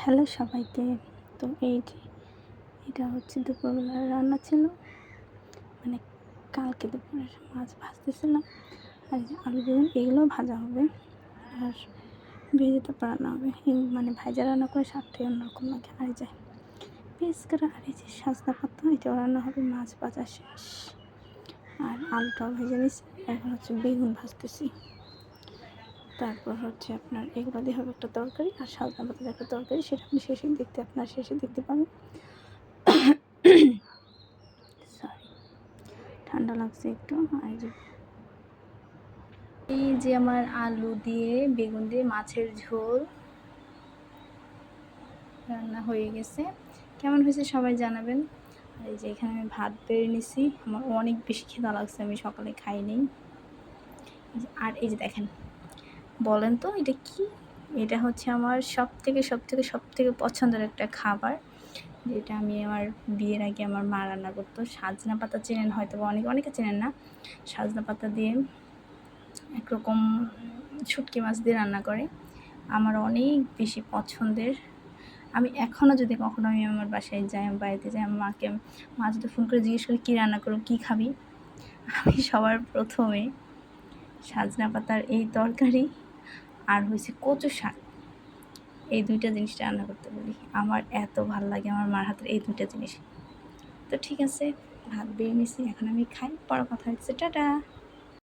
Hello সবাইকে। তো এই যে এটা হচ্ছে দুপুরবেলার রান্না ছিল, মানে কালকে দুপুরের মাছ ভাজতেছিলাম। আর এই যে আলু বেগুন এগুলোও ভাজা হবে, আর ভেজে তো রান্না হবে। মানে ভাজা রান্না করে স্বাদটাই অন্যরকম লাগে। আর এই যে পেঁয়াজ কাটা, আর এই যে সজনা পাতা, এটাও রান্না হবে। মাছ ভাজা শেষ, আর আলুটাও ভেজে নিচ্ছি। এখন হচ্ছে বেগুন ভাজতেছি। তারপর হচ্ছে আপনার এগুলো দিয়ে হবে একটা তরকারি, আর সজনা পাতার একটা তরকারি, সেটা আপনি শেষে দেখতে পাবেন। সরি, ঠান্ডা লাগছে একটু। আর এই যে আমার আলু দিয়ে বেগুন দিয়ে মাছের ঝোল রান্না হয়ে গেছে। কেমন হয়েছে সবাই জানাবেন। আর এই যে এখানে আমি ভাত বেড়ে নিছি, আমার অনেক বেশি খিদা লাগছে, আমি সকালে খাইনি। আর এই যে দেখেন, বলেন তো এটা কি? এটা হচ্ছে আমার সব থেকে পছন্দের একটা খাবার, যেটা আমি আমার বিয়ের আগে আমার মা রান্না করতো। সজনা পাতা চেনেন হয়তো, বা অনেকে চেনেন না। সজনা পাতা দিয়ে একরকম শুটকি মাছ দিয়ে রান্না করে, আমার অনেক বেশি পছন্দের। আমি এখনও যদি কখনো আমি আমার বাসায় যাই, আমার বাড়িতে যাই, আমার মাকে, মা যদি ফোন করে জিজ্ঞেস করে কী রান্না করো, কী খাবি, আমি সবার প্রথমে সজনা পাতার এই তরকারি আর হয়েছে কচু শাক, এই দুইটা জিনিসটা রান্না করতে বলি। আমার এত ভালো লাগে আমার মার হাতের এই দুইটা জিনিস। তো ঠিক আছে, ভাত বেড়ে নিছি, এখন আমি খাই, পরে কথা হচ্ছে, টাটা।